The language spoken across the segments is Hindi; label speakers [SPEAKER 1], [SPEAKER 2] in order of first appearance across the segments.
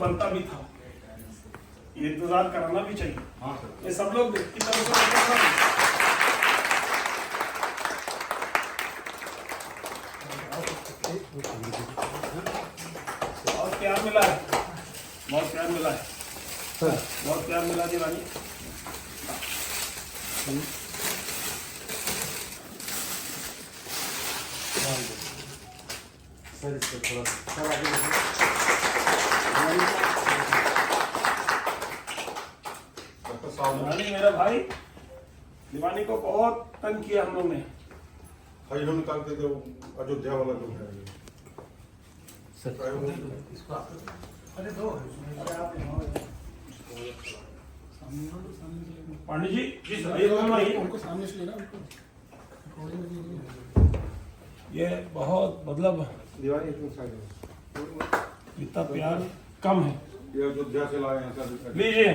[SPEAKER 1] बनता भी था, ये इंतजार कराना भी चाहिए।
[SPEAKER 2] हाँ सर।
[SPEAKER 1] ये सब लोग की तरफ से बहुत प्यार मिला है, बहुत प्यार मिला है, बहुत प्यार मिला जी रानी।
[SPEAKER 2] सर इसको थोड़ा सर आगे
[SPEAKER 1] रानी मेरा भाई दीवानी को बहुत तंग किया हम लोग ने।
[SPEAKER 2] फाइलों निकालते थे अयोध्या वाला जो है
[SPEAKER 3] इसको आप अरे दो
[SPEAKER 1] पांडे जी सर, ये दोनों आइए।
[SPEAKER 3] उनको सामने से लेना उनको
[SPEAKER 1] ये बहुत मतलब
[SPEAKER 2] दीवानी इसमें साइड
[SPEAKER 1] इतना प्यार कम है।
[SPEAKER 2] ये अयोध्या से लाए हैं सर।
[SPEAKER 1] लीजिए।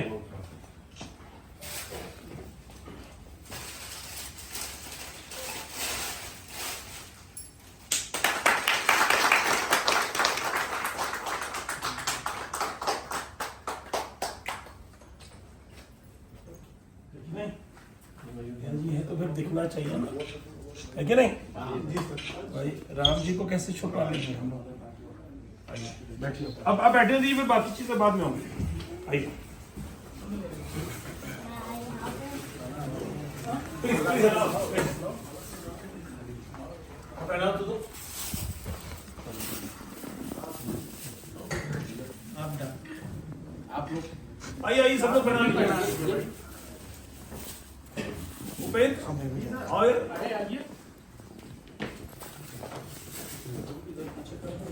[SPEAKER 1] जी है तो फिर दिखना चाहिए ना, है कि नहीं? भाई राम जी को कैसे छुपा लेंगे हम लोग। आइए बैठिए, अब आप बैठे दीजिए, फिर बाकी चीजें बाद में होंगी। आइए
[SPEAKER 3] आप लोग
[SPEAKER 1] आइए आइए सब लोग बना उपेंद्र और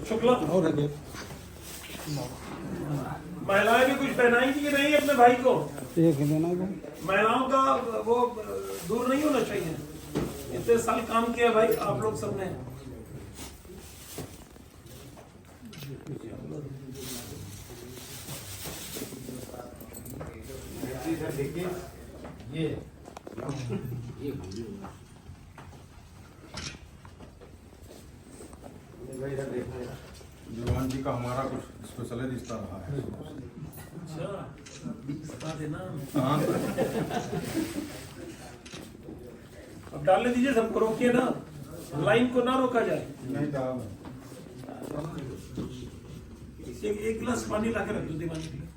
[SPEAKER 1] शुक्ला
[SPEAKER 3] और आगे
[SPEAKER 1] महिलाएं भी कुछ पहनाएंगी कि नहीं अपने भाई को?
[SPEAKER 3] एक देना को
[SPEAKER 1] महिलाओं का वो दूर नहीं होना चाहिए। इतने साल काम किया भाई आप लोग सबने।
[SPEAKER 3] देखिए ये
[SPEAKER 2] दीवान जी का हमारा कुछ स्पेशल रिश्ता रहा है।
[SPEAKER 1] अच्छा बता देना।
[SPEAKER 2] हाँ
[SPEAKER 1] अब डालने दीजिए, सबको रोकिए ना, लाइन को ना रोका जाए।
[SPEAKER 2] नहीं था
[SPEAKER 1] एक गिलास पानी ला के रख दो दीवानी के लिए।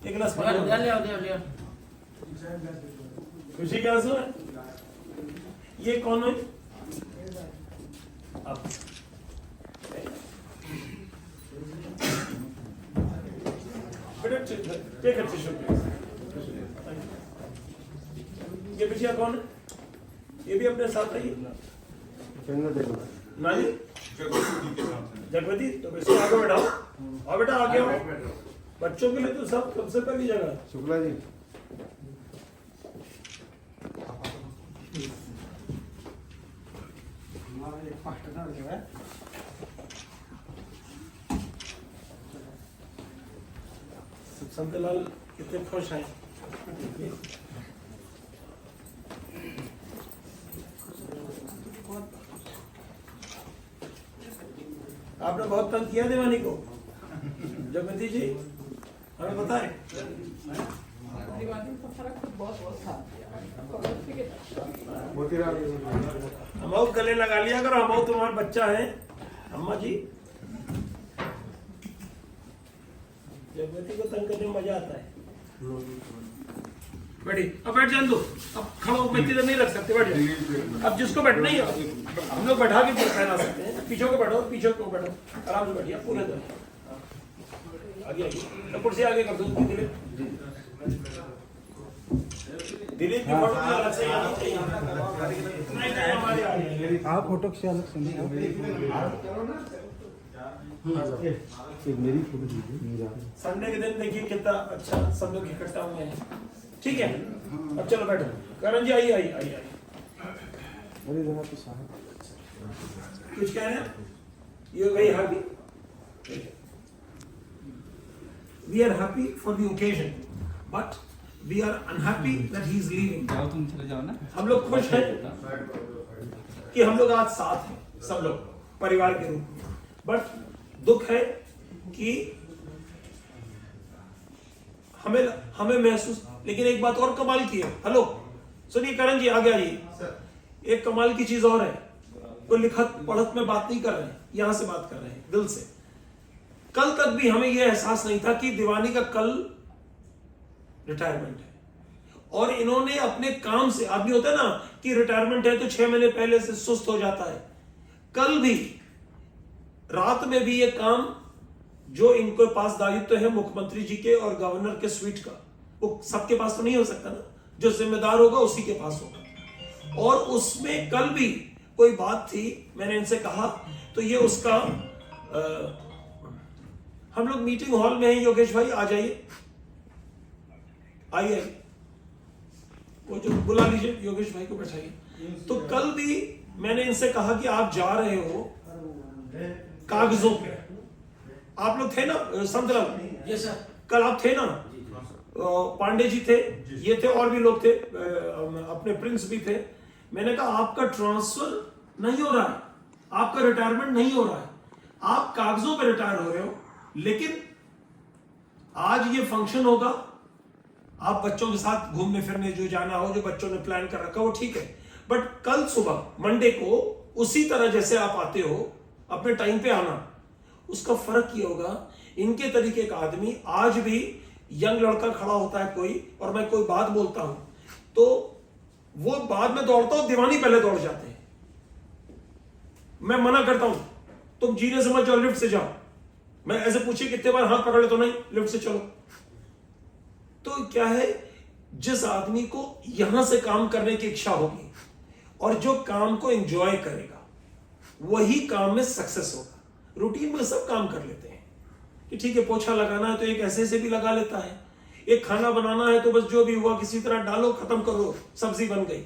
[SPEAKER 1] एक गिलास पानी। खुशी क्या आंसू है? ये कौन है? आप बेटा टेक इट टिश्यू। ये बिटिया कौन है? ये भी अपने साथ है ना जी? जगवती, तो इसको आगे बैठाओ। और बेटा आगे आओ, बच्चों के लिए तो सब सबसे पहली जगह।
[SPEAKER 2] शुक्ला जी
[SPEAKER 1] संतलाल कितने खुश हैं। आपने बहुत तंग किया दीवानी को, जगवती जी हमें बताएं।
[SPEAKER 4] दीवानी का फर्क तो बहुत था।
[SPEAKER 1] हम गले लगा लिया करो, हम तुम्हारा बच्चा है। अम्मा जी जगवती को तंग करने में मजा आता है। बैठी, अब बैठ जान दो। अब खड़ो बैठी तो नहीं रख सकते, बैठ जाओ। अब जिसको बैठना ही है हम लोग बैठा के पहना सकते हैं। पीछे को बैठो, पीछे को बैठो, आराम से बैठिए पूरे दिन। आगे आगे कुर्सी आगे कर दो। दिलीप की फोटो अलग से नहीं हमारी आ गई।
[SPEAKER 3] आप फोटो से अलग से नहीं मेरी फोटो दीजिए।
[SPEAKER 1] संडे के दिन देखिए कितना अच्छा सब लोग इकट्ठा हुए हैं। ठीक है, अब चलो बैठो। करण जी आइए आइए आइए आइए।
[SPEAKER 3] अरे जरा तो साहब
[SPEAKER 1] कुछ कह रहे हैं? You very happy? We are happy for the occasion, but we are unhappy that he is leaving.
[SPEAKER 3] जाओ, तुम चले जाओ ना।
[SPEAKER 1] हम लोग खुश हैं कि हम लोग आज साथ हैं, सब लोग परिवार के रूप में। बट दुख है कि हमें महसूस, लेकिन एक बात और कमाल की है, हेलो सुनिए करण जी, आगे आइए। एक कमाल की चीज और है, कोई लिखत पढ़त में बात नहीं कर रहे हैं, यहां से बात कर रहे हैं दिल से। कल तक भी हमें यह एहसास नहीं था कि दीवानी का कल रिटायरमेंट है, और इन्होंने अपने काम से, आदमी होता है ना कि रिटायरमेंट है तो 6 महीने पहले से सुस्त हो जाता है, कल भी रात में भी ये काम जो इनके पास दायित्व है मुख्यमंत्री जी के और गवर्नर के स्वीट का, वो सबके पास तो नहीं हो सकता ना, जो जिम्मेदार होगा उसी के पास होगा। और उसमें कल भी कोई बात थी, मैंने इनसे कहा तो ये उसका हम लोग मीटिंग हॉल में हैं, योगेश भाई आ जाइए, आइए, वो जो बुला लीजिए योगेश भाई को, बैठाइए। तो कल भी मैंने इनसे कहा कि आप जा रहे हो कागजों पे, आप लोग थे ना संतलाल,
[SPEAKER 4] यस सर,
[SPEAKER 1] कल आप थे ना, पांडे जी थे, ये थे और भी लोग थे, अपने प्रिंस भी थे। मैंने कहा आपका ट्रांसफर नहीं हो रहा है, आपका रिटायरमेंट नहीं हो रहा है, आप कागजों पे रिटायर हो रहे हो, लेकिन आज ये फंक्शन होगा, आप बच्चों के साथ घूमने फिरने जो जाना हो, जो बच्चों ने प्लान कर रखा हो, वो ठीक है, बट कल सुबह मंडे को उसी तरह जैसे आप आते हो अपने टाइम पे आना। उसका फर्क ये होगा, इनके तरीके का आदमी, आज भी यंग लड़का खड़ा होता है कोई, और मैं कोई बात बोलता हूं तो वो बाद में दौड़ता हूं, दीवानी पहले दौड़ जाते हैं, मैं मना करता हूं, तुम जीने समझ जाओ, लिफ्ट से जाओ, मैं ऐसे पूछिए कितने बार हाथ पकड़ ले तो नहीं, लिफ्ट से चलो। तो क्या है, जिस आदमी को यहां से काम करने की इच्छा होगी और जो काम को एंजॉय करेगा, वही काम में सक्सेस होगा। रूटीन में सब काम कर लेते हैं कि ठीक है, पोछा लगाना है तो एक ऐसे से भी लगा लेता है, एक खाना बनाना है तो बस जो भी हुआ किसी तरह डालो, खत्म करो, सब्जी बन गई।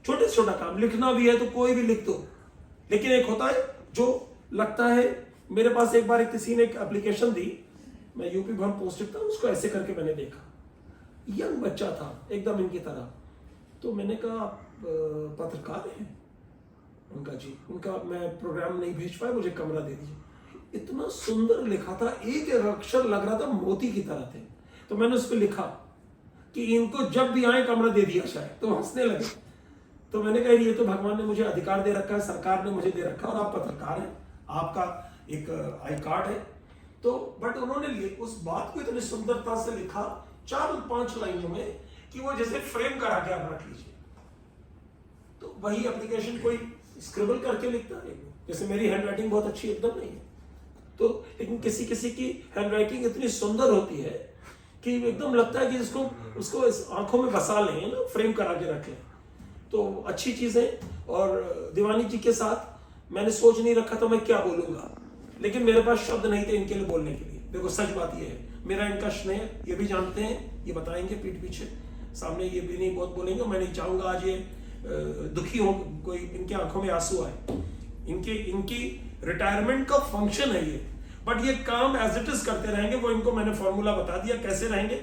[SPEAKER 1] छोटे से छोटा काम, लिखना भी है तो कोई भी लिख दो। लेकिन एक होता है जो लगता है, मेरे पास एक बार किसी ने एक एप्लीकेशन दी, मैं यूपी भवन पोस्टेड था, उसको ऐसे करके मैंने देखा, यंग बच्चा था एकदम इनकी तरह, तो मैंने कहा आप पत्रकार हैं? उनका जी, उनका मैं प्रोग्राम नहीं भेज पाया, मुझे कमरा दे दीजिए। इतना सुंदर लिखा था, एक अक्षर लग रहा था मोती की तरह थे। तो मैंने उस पर लिखा कि इनको जब भी आए कमरा दे दिया शायद, तो हंसने लगे। तो मैंने कहा ये तो भगवान ने मुझे अधिकार दे रखा है, सरकार ने मुझे दे रखा है, और आप पत्रकार हैं, आपका एक आई कार्ड है। तो बट उन्होंने उस बात को इतनी सुंदरता से लिखा 4-5 लाइनों में कि वो जैसे फ्रेम करा के आप रख लीजिए। तो वही एप्लीकेशन कोई स्क्रिबल करके लिखता है, जैसे मेरी हैंडराइटिंग बहुत अच्छी एकदम नहीं है तो, लेकिन किसी किसी की हैंडराइटिंग इतनी सुंदर होती है कि एकदम लगता है कि इसको उसको इस आंखों में बसा लें ना, फ्रेम करा के रखें। तो अच्छी चीज है। और दीवानी जी के साथ मैंने सोच नहीं रखा था मैं क्या बोलूंगा, लेकिन मेरे पास शब्द नहीं थे इनके लिए बोलने के लिए। देखो सच बात ये है, मेरा इनका स्नेह ये भी जानते हैं, ये बताएंगे पीठ पीछे, सामने ये भी नहीं बहुत बोलेंगे। मैं नहीं चाहूंगा आज ये दुखी हो, कोई इनके आंखों में आंसू आए। इनकी रिटायरमेंट का फंक्शन है ये, बट ये काम एज इट इज करते रहेंगे। वो इनको मैंने फॉर्मूला बता दिया कैसे रहेंगे,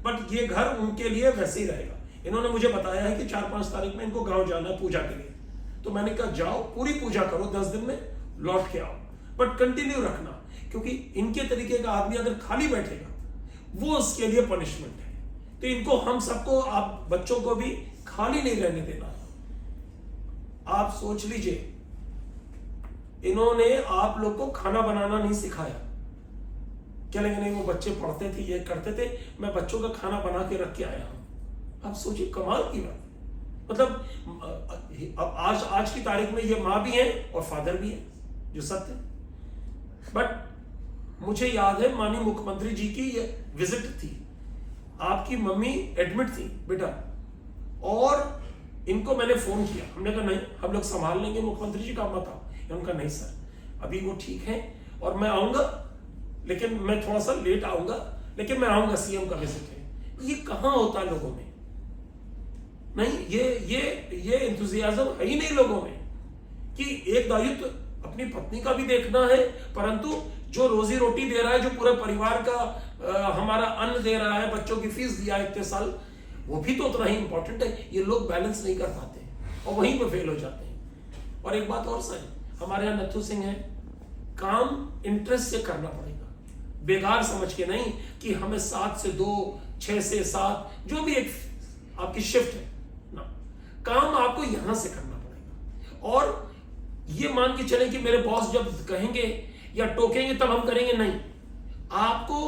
[SPEAKER 1] बट ये घर उनके लिए वैसे ही रहेगा। इन्होंने मुझे बताया है कि 4-5 तारीख में इनको गांव जाना है पूजा के लिए, तो मैंने कहा जाओ पूरी पूजा करो, 10 दिन में लौट के आओ, बट कंटिन्यू रखना, क्योंकि इनके तरीके का आदमी अगर खाली बैठेगा वो उसके लिए पनिशमेंट है। तो इनको हम सबको, आप बच्चों को भी खाली नहीं रहने देना। आप सोच लीजिए, इन्होंने आप लोग को खाना बनाना नहीं सिखाया। क्या लगे नहीं वो बच्चे पढ़ते थे, ये करते थे, मैं बच्चों का खाना बना के रख के आया हूं। आप सोचिए कमाल की बात। मतलब अब आज की तारीख में ये माँ भी है और फादर भी है, जो सत्य। बट मुझे याद है माननीय मुख्यमंत्री जी की ये विजिट थी, आपकी मम्मी एडमिट थी बेटा, और इनको मैंने फोन किया, हमने कहा नहीं हम लोग संभाल लेंगे, मुख्यमंत्री जी का मत आओ। उनका नहीं सर अभी वो ठीक है और मैं आऊंगा, लेकिन मैं थोड़ा सा लेट आऊंगा, लेकिन मैं आऊंगा, सीएम का विजिट है। ये कहां होता है लोगों में? नहीं, ये एंथुसियाज्म है ही नहीं लोगों में कि एक दायित्व अपनी पत्नी का भी देखना है, परंतु जो रोजी रोटी दे रहा है, जो पूरे परिवार का हमारा अन्न दे रहा है, बच्चों की फीस दिया है इतने साल, वो भी तो उतना ही इंपॉर्टेंट है। ये लोग बैलेंस नहीं कर पाते और वहीं पे फेल हो जाते हैं। और एक बात और सही, हमारे यहाँ नथु सिंह है, काम इंटरेस्ट से करना पड़ेगा। बेकार समझ के नहीं कि हमें 7 से 2, 6 से 7, जो भी एक आपकी शिफ्ट है ना, काम आपको यहां से करना पड़ेगा। और ये मान के चले कि मेरे बॉस जब कहेंगे या टोकेंगे तब हम करेंगे, नहीं। आपको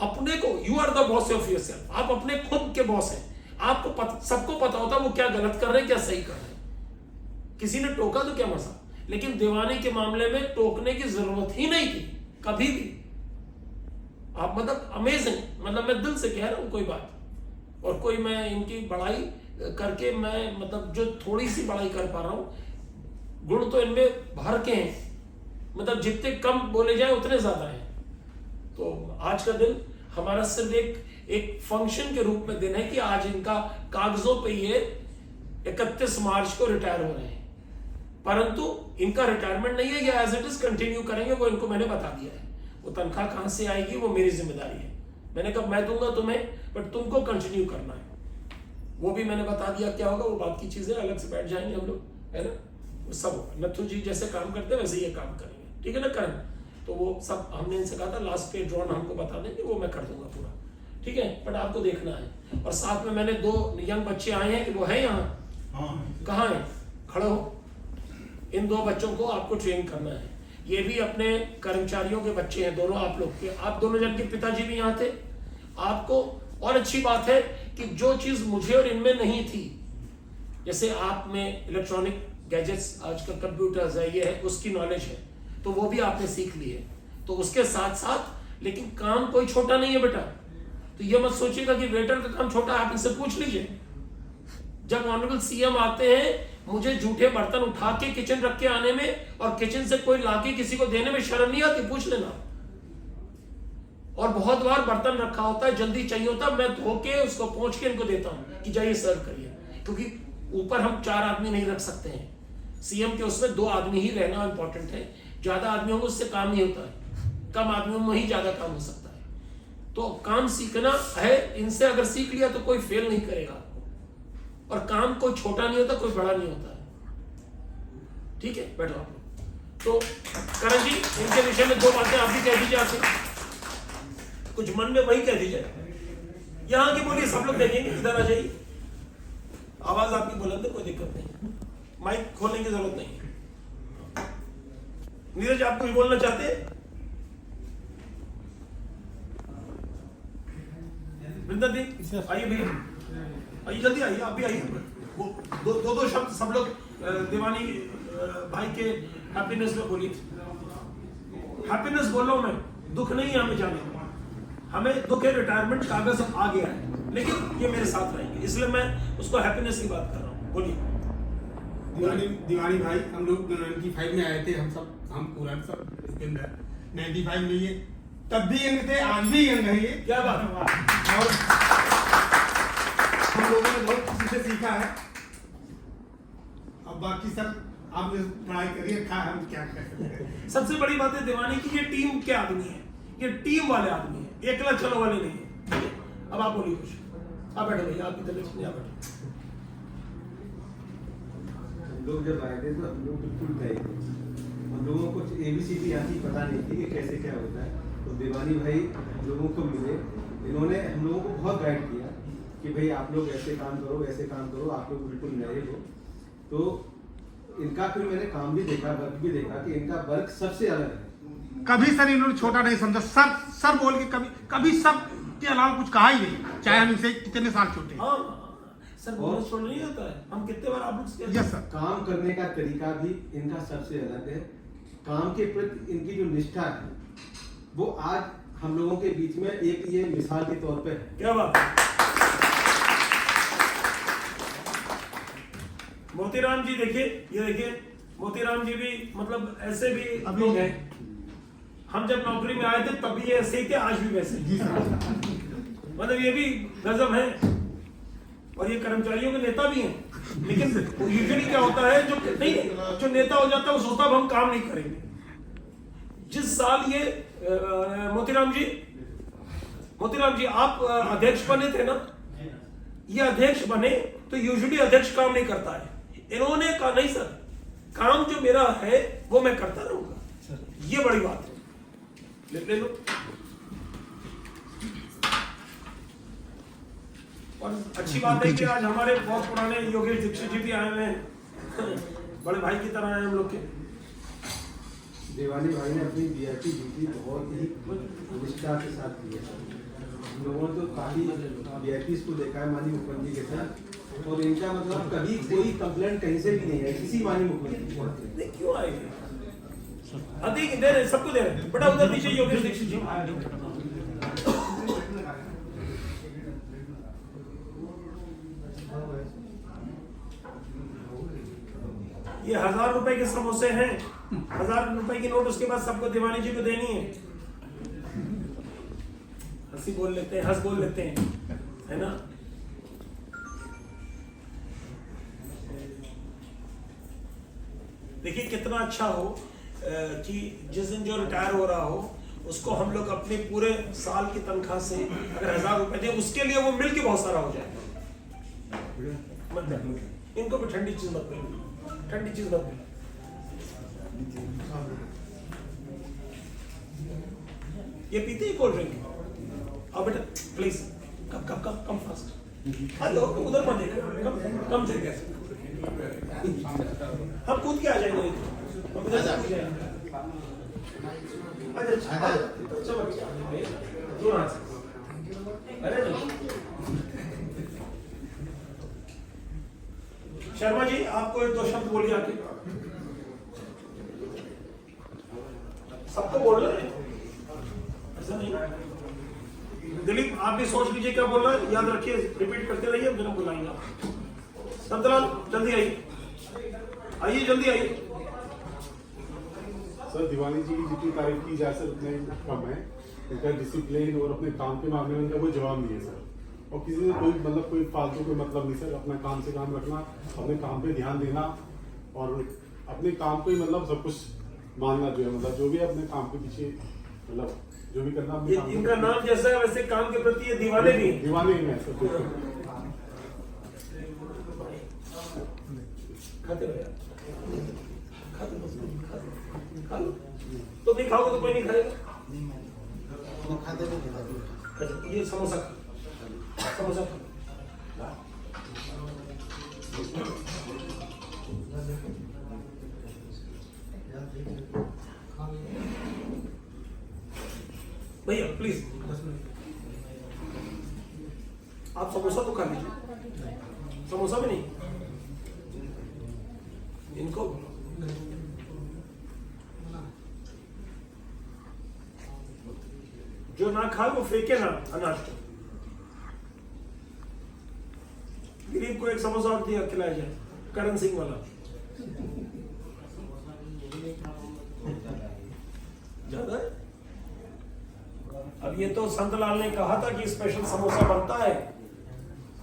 [SPEAKER 1] अपने को, you are the boss of yourself, आप अपने खुद के बॉस हैं। आपको सबको पता होता है वो क्या गलत कर रहे हैं, क्या सही कर रहे हैं। किसी ने टोका तो क्या मसा, लेकिन दीवानी के मामले में टोकने की जरूरत ही नहीं थी कभी भी। आप मतलब अमेजिंग, मतलब मैं दिल से कह रहा हूं, कोई बात और कोई मैं इनकी बड़ाई करके मैं मतलब जो थोड़ी सी बड़ाई कर पा रहा हूं, गुण तो इनमें भर के हैं, मतलब जितने कम बोले जाए उतने ज्यादा हैं। तो आज का दिन हमारा सिर्फ एक फंक्शन के रूप में दिन है कि आज इनका कागजों पे ये 31 मार्च को रिटायर हो रहे हैं, परंतु इनका रिटायरमेंट नहीं है, ये एज इट इज कंटिन्यू करेंगे। वो इनको मैंने बता दिया है, वो तनख्वाह कहां से आएगी वो मेरी जिम्मेदारी है। मैंने कहा मैं दूंगा तुम्हें, बट तुमको कंटिन्यू करना है। वो भी मैंने बता दिया क्या होगा, वो बात की चीजें अलग से बैठ जाएंगे हम लोग, है ना। वो सब नथु जी जैसे काम करते हैं वैसे ये काम करेंगे, ठीक है ना करण। तो वो सब हमने इनसे कहा था लास्ट पे ड्रॉन हमको बता देंगे, वो मैं कर दूंगा पूरा, ठीक है। बट आपको देखना है। और साथ में मैंने 2 यंग बच्चे आए हैं कि वो है यहाँ, कहाँ है, खड़े हो। इन 2 बच्चों को आपको ट्रेन करना है। ये भी अपने कर्मचारियों के बच्चे हैं दोनों, आप लोग के, आप दोनों जन के पिताजी भी यहाँ थे। आपको और अच्छी बात है कि जो चीज मुझे और इनमें नहीं थी, जैसे आप में इलेक्ट्रॉनिक गैजेट्स, आजकल कंप्यूटर्स है, ये है, उसकी नॉलेज है, तो वो भी आपने सीख ली है। तो उसके साथ साथ, लेकिन काम कोई छोटा नहीं है बेटा। तो ये मत सोचिएगा कि वेटर का काम छोटा है, आप इनसे पूछ लीजिए। जब ऑनरेबल सीएम आते हैं, मुझे जूठे बर्तन उठा के किचन रख के आने में और किचन से कोई लाके किसी को देने में शर्म नहीं आती, पूछ लेना। और बहुत बार बर्तन रखा होता है, जल्दी चाहिए होता है, मैं धो के उसको पोंछ के इनको देता हूं कि जाइए सर्व करिए, क्योंकि ऊपर हम 4 आदमी नहीं रख सकते हैं। सीएम के उसमें 2 आदमी ही रहना इंपॉर्टेंट है। ज्यादा आदमियों को उससे काम नहीं होता है, कम आदमियों में ही ज्यादा काम हो सकता है। तो काम सीखना है, इनसे अगर सीख लिया तो कोई फेल नहीं करेगा। और काम कोई छोटा नहीं होता, कोई बड़ा नहीं होता है, ठीक है। बैठो आप लोग। तो करण जी, इनके विषय में 2 बातें आप भी कह दीजिए, आपसे कुछ मन में वही कह दीजिए। यहाँ की बोलिए, सब लोग देखेंगे, इधर आ जाइए। आवाज आपकी बुलंद है, कोई दिक्कत नहीं, माइक खोलने की जरूरत नहीं है। नीरज, आप कुछ बोलना चाहते हैं? वृंदा दी, आइए भैया, आइए जल्दी आइए, आप भी आइए। वो 2 शब्द सब लोग दीवानी भाई के हैप्पीनेस में बोलिए। हैप्पीनेस बोलो, मैं दुख नहीं है हमें जाने, हमें दुख है रिटायरमेंट, कागज आ गया है, लेकिन ये मेरे साथ रहेंगे, इसलिए मैं उसको हैप्पीनेस की बात कर रहा हूँ। बोलिए।
[SPEAKER 4] दीवानी भाई, हम लोग 95 में आए थे, हम पूरा सब इसके अंदर 95 में, ये तब भी यंग थे, आज भी यंग है ये।
[SPEAKER 1] क्या बात है।
[SPEAKER 4] और हम लोगों ने बहुत किसी से सीखा है। अब बाकी सब आपने पढ़ाई करी रखा है, हम क्या कर सकते हैं।
[SPEAKER 1] सबसे बड़ी बात है दीवानी की, ये टीम के आदमी है, ये टीम वाले आदमी है, एकला चलो वाले नहीं है। अब आप बोलिए कुछ। आप बैठो भैया, आपकी तबीयत नहीं, आप बैठो।
[SPEAKER 3] लोग जब आए थे तो हम लोग बिल्कुल गए थे, हम लोगों को ABCD आती पता नहीं थी कि कैसे क्या होता है। तो दीवानी भाई लोगों को मिले, इन्होंने हम लोगों को बहुत गाइड किया कि भाई आप लोग ऐसे काम करो, वैसे काम करो, आप लोग बिल्कुल नए हो। तो इनका फिर मैंने काम भी देखा, वर्क भी देखा कि इनका वर्क सबसे अलग है।
[SPEAKER 4] कभी सर इन्होंने छोटा नहीं समझा, सर बोल के कभी सब के अलावा कुछ कहा ही नहीं, चाहे हम इनसे कितने साल छोटे।
[SPEAKER 1] हाँ सर, बोनस छोड़ नहीं होता है, हम कितने बार आप लोग।
[SPEAKER 4] Yes sir.
[SPEAKER 3] काम करने का तरीका भी इनका सबसे अलग है। काम के प्रति इनकी जो निष्ठा है वो आज हम लोगों के बीच में एक ये मिसाल के तौर पे है।
[SPEAKER 1] क्या बात है। मोतीराम जी देखिए, ये देखिए मोतीराम जी भी मतलब ऐसे भी
[SPEAKER 4] अभी
[SPEAKER 1] लोग हैं। हम जब नौकरी में आए थे तब भी ऐसे ही थे, आज भी वैसे ही। मतलब ये भी गजब है, और ये कर्मचारियों के नेता भी हैं। लेकिन यूजुअली क्या होता है, जो नेता हो जाता है वो सोचता है हम काम नहीं करेंगे। जिस साल ये मोतीराम जी आप अध्यक्ष बने थे ना, ये अध्यक्ष बने तो यूजुअली अध्यक्ष काम नहीं करता है। इन्होंने कहा नहीं सर, काम जो मेरा है वो मैं करता रहूंगा। ये बड़ी बात है। ले लो। और अच्छी बात है कि आज हमारे बहुत पुराने योगेश दीक्षित जी भी आए हुए हैं, बड़े भाई की तरह आए हम लोग के।
[SPEAKER 3] देवानी भाई ने अपनी वीआईपी ड्यूटी बहुत ही निष्ठा के साथ की है। हम लोगों ने तो काफी वीआईपी को देखा है माननीय मुख्यमंत्री के साथ, और इनका मतलब कभी कोई कंप्लेंट कहीं से भी नहीं है किसी माननीय मुख्यमंत्री को।
[SPEAKER 1] नहीं, क्यों आएंगे? अधिक दे रहे, सबको दे रहे, बड़ा उधर नीचे योगेश दीक्षित जी। ये 1000 रुपए के समोसे हैं, 1000 रुपए की नोट, उसके बाद सबको दीवानी जी को देनी है। हंसी बोल लेते हैं, हंस बोल लेते हैं, है ना। देखिए कितना अच्छा हो कि जिस दिन जो रिटायर हो रहा हो उसको हम लोग अपने पूरे साल की तनख्वाह से अगर 1000 रुपए दें, उसके लिए वो मिल के बहुत सारा हो जाए। मत दे, इनको भी ठंडी चीज मत मिले, ठंडी चीज मत मिले। ये पीते ही कोल्ड ड्रिंक। अब बेटा प्लीज कम फास्ट। हेलो, उधर मत देखो, कम जगह हम कूद के आ जाएंगे, हम इधर से कूद जाएंगे। अच्छा बच्चा, दूर आ। अरे शर्मा जी, आपको एक दो शब्द बोलिए आके। सबको बोल रहे हैं, ऐसा नहीं। दिलीप, आप भी सोच लीजिए क्या बोल रहा है, याद रखिए, रिपीट करते रहिए, हम जरूर बुलाएंगे। संतलाल जल्दी आइए, आइए जल्दी आइए।
[SPEAKER 2] सर, दीवानी जी की जितनी तारीफ की जाए सर उतने कम है। इनका डिसिप्लिन और अपने काम के मामले में इनका कोई जवाब नहीं है सर, और किसी से कोई मतलब कोई फालतू कोई मतलब नहीं सर। अपना काम से काम रखना, अपने काम पे ध्यान देना और अपने काम को ही मतलब सब कुछ मानना जो है, मतलब जो भी है अपने काम के पीछे मतलब जो भी करना अपने काम
[SPEAKER 1] इनका नाम जैसा है वैसे काम के प्रति ये दीवाने भी हैं।
[SPEAKER 2] दीवाने ही हैं सर।
[SPEAKER 1] खाते रहो यार, खाते बस, खा लो। तो नहीं खाओगे तो कोई नहीं खाएगा। अच्छा, ये समोसा खा, समोसा खा। भैया प्लीज 10 मिनट आप समोसा तो खा लीजिए। समोसा भी नहीं इनको। जो ना खाए वो फेंके ना अनाज को। गरीब को एक समोसा और दिया खिलाया जाए, करण सिंह वाला। ज्यादा है। अब ये तो संतलाल ने कहा था कि स्पेशल समोसा बनता है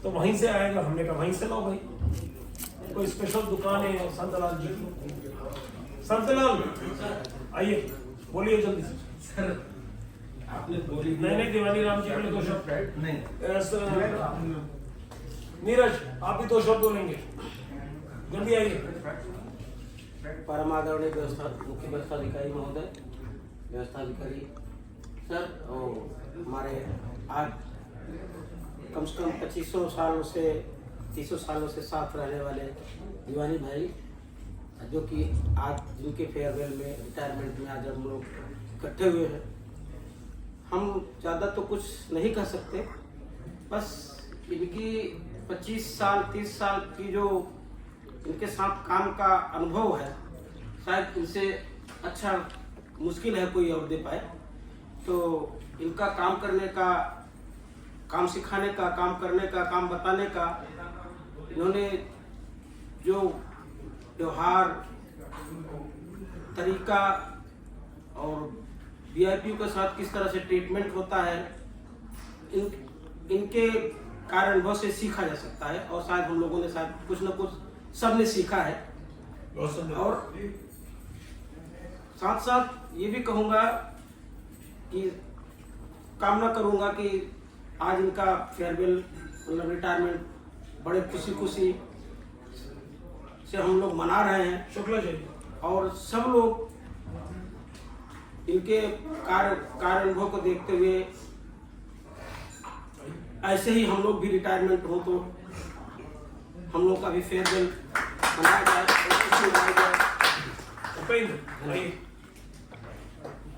[SPEAKER 1] तो वहीं से आएगा, हमने कहा वहीं से लाओ भाई, कोई स्पेशल दुकान है संतलाल जी की। संतलाल आइए, बोलिए जल्दी से।
[SPEAKER 3] सर आपने बोली
[SPEAKER 1] नहीं दीवानी राम जी बोले 2 शब्द
[SPEAKER 3] नहीं।
[SPEAKER 1] नीरज आप भी 2 शब्द बोलेंगे, जल्दी आइए।
[SPEAKER 5] परम आदरणीय मुख्य व्यवस्था अधिकारी महोदय, व्यवस्था अधिकारी सर, और हमारे आज कम से कम 2500 सालों से 300 सालों से साथ रहने वाले दीवानी भाई, जो कि आज जिनके फेयरवेल में रिटायरमेंट में आज हम लोग इकट्ठे हुए हैं। हम ज़्यादा तो कुछ नहीं कह सकते, बस इनकी 25 साल 30 साल की जो इनके साथ काम का अनुभव है, शायद इनसे अच्छा मुश्किल है कोई और दे पाए। तो इनका काम करने का, काम सिखाने का, काम करने का, काम बताने का, इन्होंने जो व्यवहार तरीका और वीआईपी के साथ किस तरह से ट्रीटमेंट होता है, इनके कार्य अनुभव से सीखा जा सकता है। और शायद हम लोगों ने शायद कुछ न कुछ सबने सीखा है। और साथ साथ ये भी कहूँगा कि कामना करूँगा कि आज इनका फेयरवेल मतलब रिटायरमेंट बड़े खुशी से हम लोग मना रहे हैं।
[SPEAKER 1] शुक्ला जी
[SPEAKER 5] और सब लोग इनके कार्य अनुभव को देखते हुए ऐसे ही हम लोग भी रिटायरमेंट हो तो हम लोग का भी फेयरवेल बनाया जाए, मनाया जाए।
[SPEAKER 1] उपेंद्र आइए,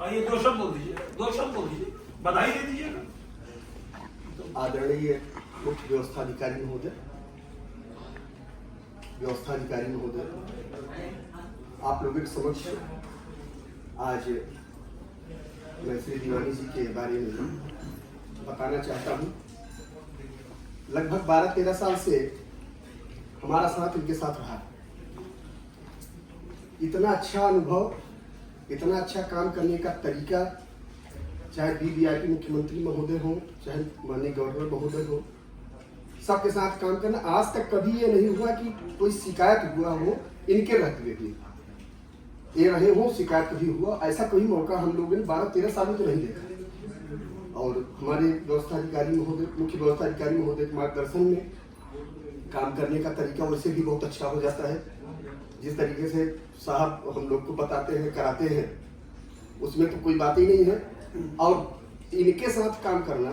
[SPEAKER 1] आइए 2 शब्द बोल दीजिए, 2 शब्द बोल दीजिए, बधाई दे दीजिएगा।
[SPEAKER 6] आदरणीय मुख्य व्यवस्थाधिकारी महोदय, आप लोगों के समक्ष आज मैं श्री दीवानी जी के बारे में बताना चाहता हूँ। लगभग 12-13 साल से हमारा साथ इनके साथ रहा। इतना अच्छा अनुभव, इतना अच्छा काम करने का तरीका, चाहे BVIP मुख्यमंत्री महोदय हो, चाहे माननीय गवर्नर महोदय हो, सबके साथ काम करना। आज तक कभी ये नहीं हुआ कि कोई शिकायत हुआ हो इनके रहते हुए भी, ये रहे हो शिकायत कभी हुआ, ऐसा कोई मौका हम लोगों ने 12-13 सालों में नहीं देखा। और हमारे व्यवस्थाधिकारी महोदय, मुख्य व्यवस्थाधिकारी महोदय के मार्गदर्शन में काम करने का तरीका वैसे भी बहुत अच्छा हो जाता है। जिस तरीके से साहब हम लोग को बताते हैं, कराते हैं, उसमें तो कोई बात ही नहीं है। और इनके साथ काम करना,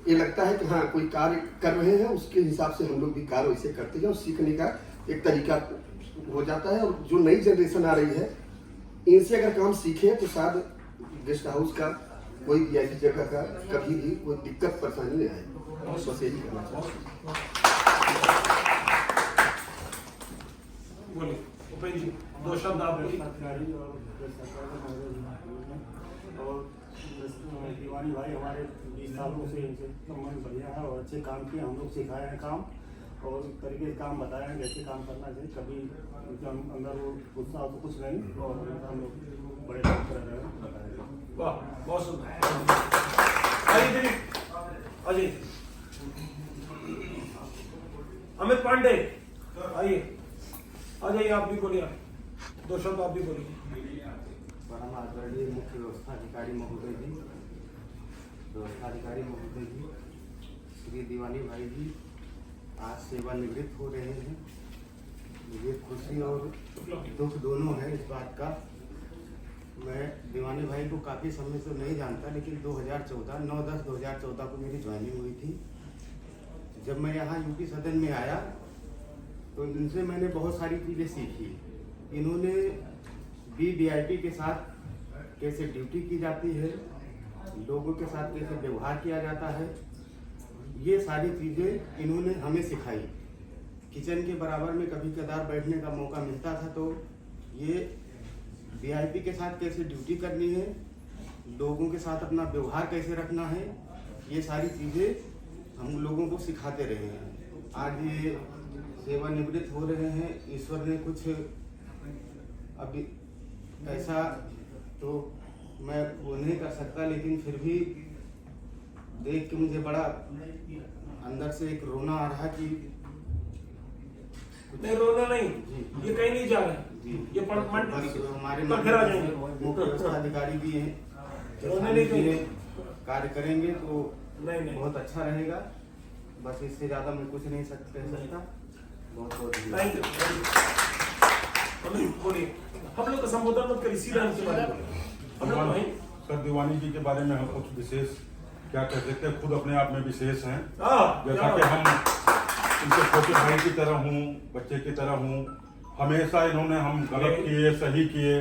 [SPEAKER 6] ये लगता है कि हाँ कोई कार्य कर रहे हैं, उसके हिसाब से हम लोग भी कार्य वैसे करते हैं और सीखने का एक तरीका हो जाता है। और जो नई जनरेशन आ रही है, इनसे अगर काम सीखे तो शायद गेस्ट हाउस का कोई भी ऐसी जगह का कभी भी कोई दिक्कत परेशानी नहीं आएगी। बस यही करना चाहते हैं।
[SPEAKER 1] बोलिए उपेंद्र जी, 2 शब्द आप बोलिए।
[SPEAKER 2] और दीवानी भाई हमारे 20 सालों से इनसे संबंध बढ़िया है और अच्छे काम किए, हम लोग सिखाए हैं काम और इस तरीके से काम बताए हैं कैसे काम करना चाहिए। कभी उनके अंदर वो गुस्सा तो कुछ नहीं, और हम लोग बड़े काम कर रहे हैं, बताया।
[SPEAKER 1] वाह, बहुत सुंदर। आइए दिलीप, अजय, अमित पांडे, आइए, आ जाइए, आप भी बोलिए, 2 शब्द आप भी बोलिए।
[SPEAKER 3] परम आदरणीय मुख्य व्यवस्थाधिकारी महोदय जी, श्री दीवानी भाई जी आज सेवानिवृत्त हो रहे हैं। मुझे खुशी और दुख दोनों है इस बात का। मैं दीवानी भाई को काफ़ी समय से नहीं जानता, लेकिन 9/10/2014 को मेरी ज्वाइनिंग हुई थी। जब मैं यहाँ यूपी सदन में आया तो इनसे मैंने बहुत सारी चीज़ें सीखी। इन्होंने BVIP के साथ कैसे ड्यूटी की जाती है, लोगों के साथ कैसे व्यवहार किया जाता है, ये सारी चीज़ें इन्होंने हमें सिखाई। किचन के बराबर में कभी कदार बैठने का मौका मिलता था तो ये VIP के साथ कैसे ड्यूटी करनी है, लोगों के साथ अपना व्यवहार कैसे रखना है, ये सारी चीज़ें हम लोगों को सिखाते रहे हैं। आज ये सेवानिवृत्त हो रहे हैं। ईश्वर ने कुछ अभी ऐसा तो मैं वो नहीं कर सकता, लेकिन फिर भी देख के मुझे बड़ा अंदर से एक रोना आ रहा कि
[SPEAKER 1] नहीं, रोना नहीं, ये कहीं नहीं जा रहा है। ये
[SPEAKER 3] हमारे
[SPEAKER 1] मुख्य
[SPEAKER 3] व्यवस्थाधिकारी भी हैं,
[SPEAKER 1] रोने नहीं चाहिए।
[SPEAKER 3] कार्य करेंगे तो
[SPEAKER 1] नहीं
[SPEAKER 3] बहुत अच्छा रहेगा। बस इससे ज्यादा मैं कुछ नहीं कह सकता। बहुत
[SPEAKER 1] थैंक यू। बोलिए, हम लोग का संबोधन मत करिए, सीधा इनके बारे में हम लोग वहीं।
[SPEAKER 7] सर दीवानी जी के बारे में हम कुछ विशेष क्या कह सकते हैं, खुद अपने आप में विशेष हैं। जैसा कि हम इनके छोटे भाई की तरह हूँ, बच्चे की तरह हूँ। हमेशा इन्होंने हम गलत किए, सही किए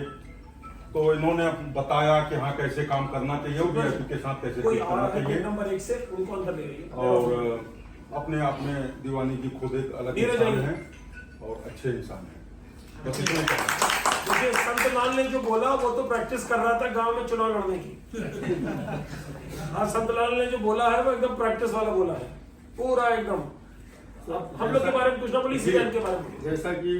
[SPEAKER 7] तो इन्होंने बताया कि हाँ कैसे काम करना चाहिए और VIP के साथ कैसे करना चाहिए।
[SPEAKER 1] नंबर 1 से उनको अंदर ले रही
[SPEAKER 7] और अपने आप में दीवानी जी खुद एक अलग इंसान हैं और अच्छे इंसान हैं।
[SPEAKER 1] देखिए, संत लाल ने जो बोला वो तो प्रैक्टिस कर रहा था गांव में चुनाव लड़ने की। हाँ, संत लाल ने जो बोला है वो एकदम प्रैक्टिस वाला बोला है, पूरा एकदम। हम लोग के बारे में कुछ ना बोली, सीएम के बारे में।
[SPEAKER 8] जैसा कि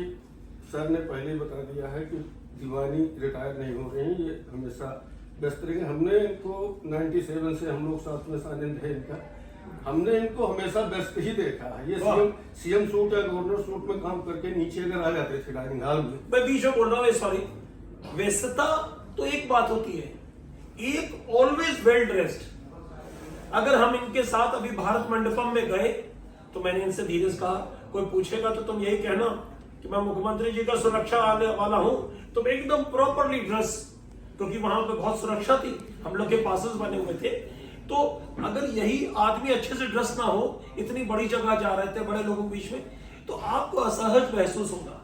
[SPEAKER 8] सर ने पहले बता दिया है कि दीवानी रिटायर नहीं हो रहे हैं, ये हमेशा व्यस्त रहेंगे। हमने इनको 97 से हम लोग साथ में शामिल थे इनका, हमने इनको हमेशा व्यस्त ही देखा है। ये सीएम सूट या गवर्नर सूट में काम करके नीचे अगर आ जाते थे डाइनिंग हॉल में।
[SPEAKER 1] मैं बीच में बोल रहा हूँ, सॉरी। व्यस्तता तो एक बात होती है, एक ऑलवेज वेल ड्रेस्ड। अगर हम इनके साथ अभी भारत मंडपम में गए तो मैंने इनसे धीरे से कहा, कोई पूछेगा तो तुम यही कहना कि मैं मुख्यमंत्री जी का सुरक्षा आने वाला हूं, तो मैं एकदम प्रॉपरली ड्रेस, क्योंकि वहां पे बहुत सुरक्षा थी, हम लोग के पासेस बने हुए थे। तो अगर यही आदमी अच्छे से ड्रेस ना हो, इतनी बड़ी जगह जा रहे थे बड़े लोगों के बीच में, तो आपको असहज महसूस होगा।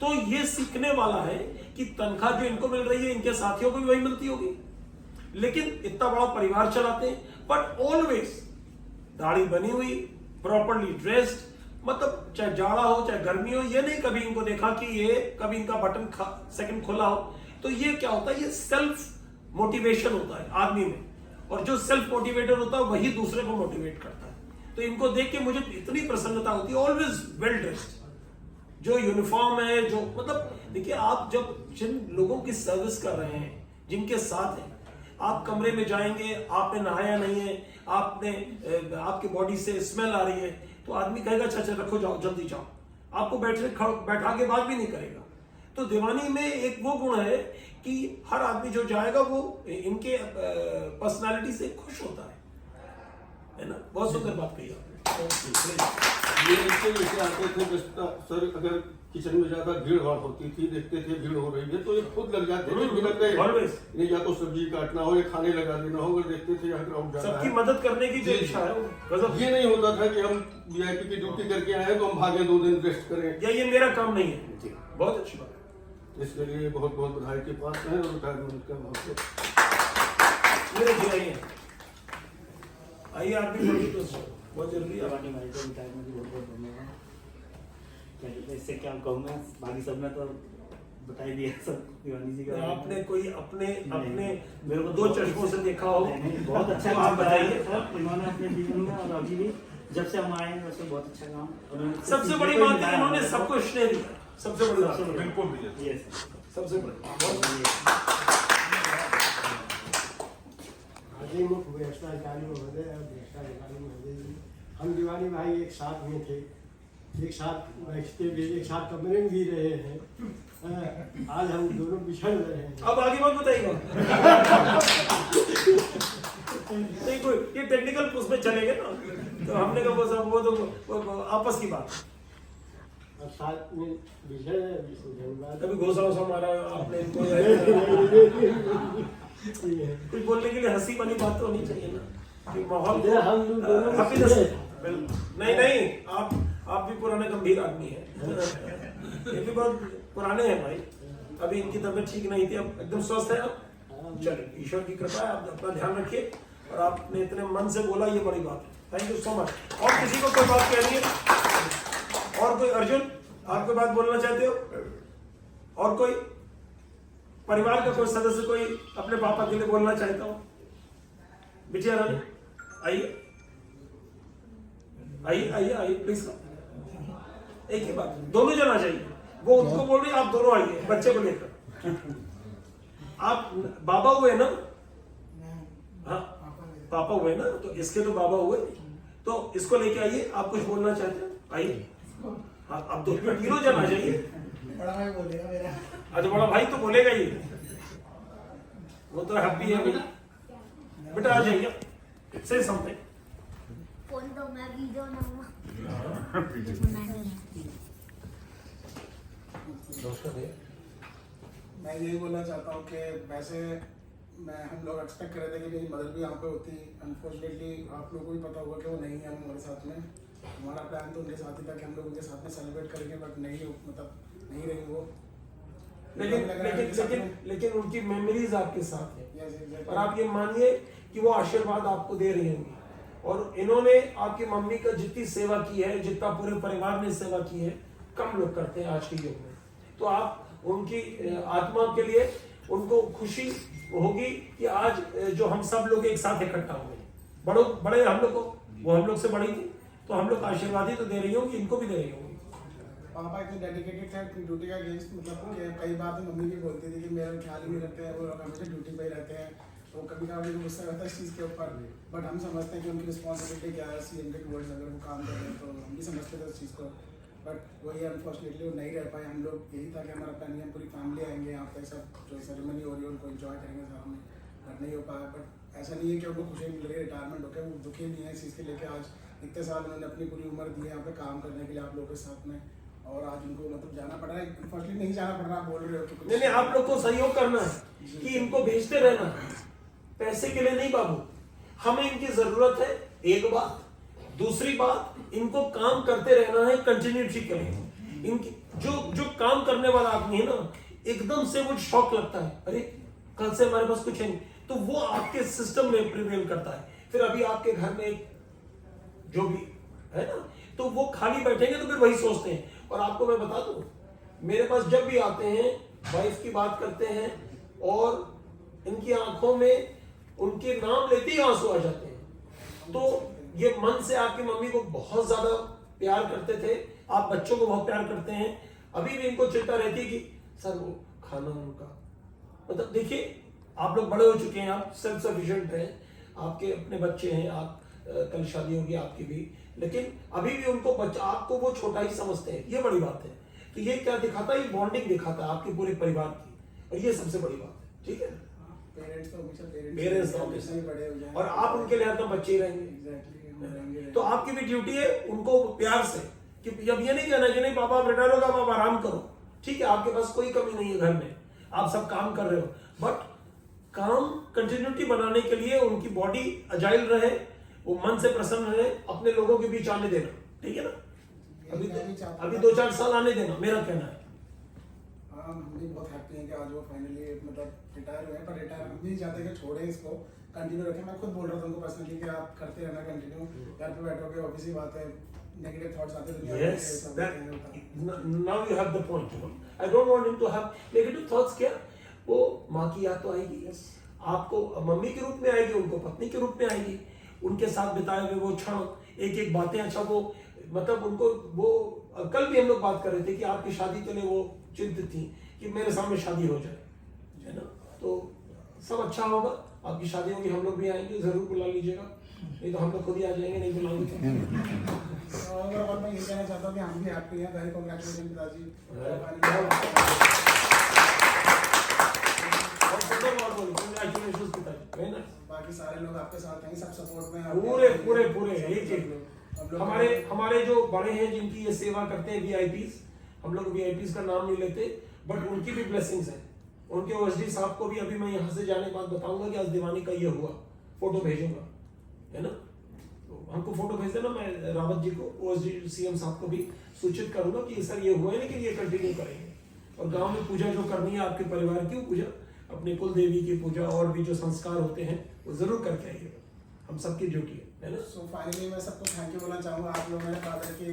[SPEAKER 1] तो ये सीखने वाला है कि तनख्वाह जो इनको मिल रही है इनके साथियों को भी वही मिलती होगी, लेकिन इतना बड़ा परिवार चलाते हैं, बट ऑलवेज दाढ़ी बनी हुई, प्रॉपरली ड्रेस्ड, मतलब चाहे जाड़ा हो चाहे गर्मी हो, ये नहीं कभी इनको देखा कि ये कभी इनका बटन सेकंड खुला हो। तो ये क्या होता है, ये सेल्फ मोटिवेशन होता है आदमी में, और जो सेल्फ मोटिवेटेड होता है वही दूसरे को मोटिवेट करता है। तो इनको देख के मुझे इतनी प्रसन्नता होती है, ऑलवेज वेल ड्रेस्ड, जो यूनिफॉर्म है, जो मतलब देखिए आप जब जिन लोगों की सर्विस कर रहे हैं, जिनके साथ हैं, आप कमरे में जाएंगे, आपने नहाया नहीं है, आपकी बॉडी से स्मेल आ रही है, तो आदमी कहेगा अच्छा अच्छा रखो, जाओ जल्दी जाओ, आपको बैठा के बात भी नहीं करेगा। तो दीवानी में एक वो गुण है कि हर आदमी जो जाएगा वो इनके पर्सनालिटी से खुश होता है ना। बहुत सुंदर बात कही आपने।
[SPEAKER 8] ये इनसे जैसे आते थे सर, अगर किचन में ज्यादा भीड़ भाड़ होती थी, देखते थे भीड़ हो रही है तो ये खुद लग जाते थे मिनट में, नहीं या तो सब्जी काटना हो या खाने लगा देना हो, अगर देखते थे यहाँ ग्राउंड जा रहा है,
[SPEAKER 1] सबकी मदद करने की जो इच्छा है गजब।
[SPEAKER 8] ये नहीं होता था कि हम वीआईपी की ड्यूटी करके आए तो हम भागे 2 दिन रेस्ट करें,
[SPEAKER 1] या ये मेरा काम नहीं है। बहुत अच्छी बात है,
[SPEAKER 8] इसके लिए बहुत बहुत बधाई के पास है और रिटायरमेंट का बहुत
[SPEAKER 1] मेरे खिलाइए। आइए आप भी बोलिए, तो बहुत जरूरी है।
[SPEAKER 9] इससे क्या कहूँगा, बाकी सबने तो बता ही दिया सब दीवानी जी का।
[SPEAKER 1] आपने कोई अपने
[SPEAKER 9] मेरे को
[SPEAKER 1] 2 चश्मों से देखा हो,
[SPEAKER 9] बहुत अच्छा
[SPEAKER 1] तो आप बताइए
[SPEAKER 9] सर, इन्होंने अपने जीवन में और अभी भी जब से हम आए हैं वैसे बहुत अच्छा काम।
[SPEAKER 1] सबसे बड़ी बात है इन्होंने सबको स्नेह दिया, सबसे बड़ी बात है।
[SPEAKER 7] बिल्कुल
[SPEAKER 9] यस
[SPEAKER 1] सबसे बड़ी
[SPEAKER 10] हाजी मुख्य व्यवस्थाधिकारी महोदय और व्यवस्थाधिकारी महोदय जी, हम दीवानी भाई एक साथ में थे, एक साथ बैठते भी, एक साथ कमरे में भी रहे हैं। आज हम दोनों बिछड़ रहे हैं।
[SPEAKER 1] अब आगे बात बताइएगा। नहीं कोई ये टेक्निकल उसमें चलेंगे ना, तो हमने कहा वो तो आपस की बात।
[SPEAKER 10] और साथ में बिछड़ रहे हैं।
[SPEAKER 1] कभी घोसा वोसा मारा आपने इनको? कुछ बोलने के लिए हंसी वाली बात तो होनी चाहिए ना, कि माहौल हैप्पीनेस। नहीं आप भी पुराने गंभीर आदमी हैं। ये भी बहुत पुराने हैं भाई, अभी इनकी तबीयत ठीक नहीं थी, अब एकदम स्वस्थ है आप। चलिए ईश्वर की कृपा है, आप अपना ध्यान रखिए, और आपने इतने मन से बोला, ये बड़ी बात है। Thank you so much. और किसी को कोई बात कहनी है? और कोई? अर्जुन आप कोई बात बोलना चाहते हो? और कोई परिवार का कोई सदस्य कोई अपने पापा के लिए बोलना चाहता हो? बिटिया रानी आइए प्लीज। एक ही बात, दोनों जन आ जाइए। वो उनको बोल रही, आप दोनों आइए बच्चे को लेकर। आप बाबा हुए ना? हाँ पापा हुए ना, तो इसके तो बाबा हुए, तो इसको लेके आइए। आप कुछ बोलना चाहते हैं? आइए। हाँ अब तो तीनों जन आ जाइए।
[SPEAKER 10] बड़ा भाई बोलेगा मेरा।
[SPEAKER 1] अच्छा बड़ा भाई तो बोलेगा ही, वो तो हैप्पी है भाई। बेटा आ जाइए, से समथिंग।
[SPEAKER 11] फोन तो मैं वीडियो ना
[SPEAKER 4] मैं यही बोलना चाहता हूँ कि वैसे हम लोग एक्सपेक्ट कर रहे थे कि मेरी मदर भी यहाँ पे होती। अनफॉर्चुनेटली आप लोगों को भी पता होगा कि वो नहीं है हमारे साथ में। हमारा प्लान तो उनके साथ ही था कि हम लोग उनके साथ में सेलिब्रेट करेंगे, बट नहीं रही वो।
[SPEAKER 1] लेकिन उनकी मेमोरीज आपके साथ है,
[SPEAKER 4] Yes,
[SPEAKER 1] और आप ये मानिए कि वो आशीर्वाद आपको दे रही होंगी। और इन्होंने आपकी मम्मी का जितनी सेवा की है, जितना पूरे परिवार ने सेवा की है, कम लोग करते हैं आज के युग में। तो आप उनकी आत्मा के लिए उनको खुशी होगी कि आज जो हम सब लोग एक साथ इकट्ठा हुए। बड़े हम लोग को, वो हम लोग से बड़ी थी, तो हम लोग आशीर्वाद ही तो दे रही होंगी, इनको भी दे रही होंगी।
[SPEAKER 4] पापा इतने डेडिकेटेड थे अपनी ड्यूटी का अगेंस्ट, मतलब कि कई बार तो मम्मी भी बोलती थी कि मेरा ख्याल ही नहीं रखते हैं, वो लोग हमेशा ड्यूटी पे ही रहते हैं। तो कभी कभी मुझे गुस्सा रहता है इस चीज़ के ऊपर, बट हम समझते हैं कि उनकी रिस्पॉन्सिबिलिटी क्या है सीएम के टुवर्ड्स। अगर वो काम कर रहे हैं तो हम भी समझते थे उस चीज़ को, बट वही अनफॉर्चुनेटली वो नहीं रह पाए। हम लोग यही था कि हमारा प्लान, हम पूरी फैमिली आएंगे यहाँ पे, सब जो सेरेमनी हो रही है उनको एंजॉय करेंगे साथ में, बट नहीं हो पाया। बट ऐसा नहीं है कि उनको खुशी मिल रही है रिटायरमेंट होकर, वो दुखी नहीं है इस चीज़ के लेके। आज इतने साल उन्होंने अपनी पूरी उम्र दी है यहाँ पे काम करने के लिए आप लोगों के साथ में, और आज उनको मतलब जाना पड़ रहा है। अनफॉर्चुनेटली नहीं जाना पड़ रहा, आप बोल रहे हो कि
[SPEAKER 1] नहीं आप लोग को सहयोग करना है कि इनको भेजते रहना, पैसे के लिए नहीं बाबू। हमें इनकी जरूरत है, एक बात। दूसरी बात, इनको काम करते रहना है, कंटिन्यूटी के लिए। इनकी जो काम करने वाला आदमी है ना, एकदम से वो शौक लगता है, अरे कल से हमारे पास कुछ है नहीं, तो वो आपके सिस्टम में प्रिवेल करता है। फिर अभी आपके घर में जो भी है ना, तो वो खाली बैठेंगे तो फिर वही सोचते हैं। और आपको मैं बता दूं, मेरे पास जब भी आते हैं, वाइफ की बात करते हैं और इनकी आंखों में उनके नाम लेते ही आंसू आ जाते हैं। तो ये मन से आपकी मम्मी को बहुत ज्यादा प्यार करते थे, आप बच्चों को बहुत प्यार करते हैं। अभी भी इनको चिंता रहती है कि सर वो खाना उनका, मतलब देखिए आप लोग बड़े हो चुके हैं, आप सेल्फ सफिशिएंट हैं, आपके अपने बच्चे हैं, आप कल शादी होगी आपकी भी, लेकिन अभी भी उनको बच्चा, आपको वो छोटा ही समझते हैं, ये बड़ी बात है। तो ये क्या दिखाता है, ये बॉन्डिंग दिखाता है आपके पूरे परिवार की, और ये सबसे बड़ी बात है। ठीक है,
[SPEAKER 4] पेरेंट्स तो
[SPEAKER 1] पेरेंट्स
[SPEAKER 4] ही बड़े हो जाएं
[SPEAKER 1] और आप उनके लिए हरदम बच्चे ही रहेंगे। तो आपकी भी ड्यूटी है उनको प्यार से, कि अब ये नहीं कहना कि नहीं पापा आप रिटायर होगा, आप आराम करो। ठीक है, आपके पास कोई कमी नहीं है घर में, आप सब काम कर रहे हो, बट काम कंटिन्यूटी बनाने के लिए उनकी बॉडी अजाइल रहे, वो मन से प्रसन्न रहे, अपने लोगों के बीच आने देना। ठीक है ना, अभी 2-4 साल आने देना, मेरा कहना है।
[SPEAKER 4] हम भी बहुत हैप्पी हैं कि आज वो फाइनली मतलब रिटायर हुए हैं, पर रिटायर हम भी चाहते हैं कि छोड़ें इसको, कंटिन्यू रखें। मैं खुद बोल रहा था उनको पर्सनली कि आप करते रहना कंटिन्यू, घर पे बैठोगे ऑब्वियस ही बात है, नेगेटिव थॉट्स आते हैं दुनिया में।
[SPEAKER 1] Yes, now you have the point. You know, I don't want him to have negative thoughts. क्या वो माँ की याद तो आएगी, आपको मम्मी के रूप में आएगी, उनको पत्नी के रूप में आएगी, उनके साथ बिताए हुए वो क्षण, एक एक बातें, अच्छा वो मतलब उनको वो कल भी हम लोग बात कर रहे थे कि आपकी शादी के लिए वो चिंतित थी कि मेरे सामने शादी हो जाए, है ना, तो सब अच्छा होगा, आपकी शादी होगी, हम लोग भी आएंगे, जरूर बुला लीजिएगा, नहीं तो हम लोग खुद ही आ जाएंगे, नहीं बुलाएंगे।
[SPEAKER 4] और मैं ये कहना चाहता हूँ कि हम भी हैप्पी हैं, वेरी कांग्रेचुलेशन पिताजी। बाकी सारे लोग आपके साथ हैं, सब सपोर्ट में
[SPEAKER 1] पूरे एक हमारे जो बड़े हैं जिनकी ये सेवा करते हैं, वीआईपीज, हम लोग वीआईपीज का नाम नहीं लेते, बट उनकी भी ब्लेसिंग्स हैं। उनके ओएसडी साहब को भी अभी मैं यहाँ से जाने के बाद बताऊंगा कि आज दिवानी का ये हुआ, फोटो भेजूंगा, है ना, तो हमको फोटो भेज देना, मैं रावत जी को, ओएसडी सीएम साहब को भी सूचित करूंगा कि सर ये हुआ है, लेकिन ये कंटिन्यू करेंगे। और गांव में पूजा जो करनी है आपके परिवार की, पूजा अपने कुल देवी की पूजा और भी जो संस्कार होते हैं वो जरूर करके आइएगा, हम सबकी ड्यूटी है ना।
[SPEAKER 4] सो फाइनली मैं सबको थैंक यू बोलना चाहूँगा, आप लोग मेरे फादर की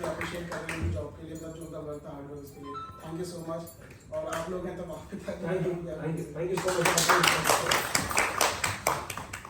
[SPEAKER 4] अप्रिशिएट कर रहे हैं जॉब के लिए, मतलब जो उनका वर्क था हार्ड वर्क, उसके लिए थैंक यू सो मच। और आप लोग हैं तो
[SPEAKER 1] थैंक यू सो मच।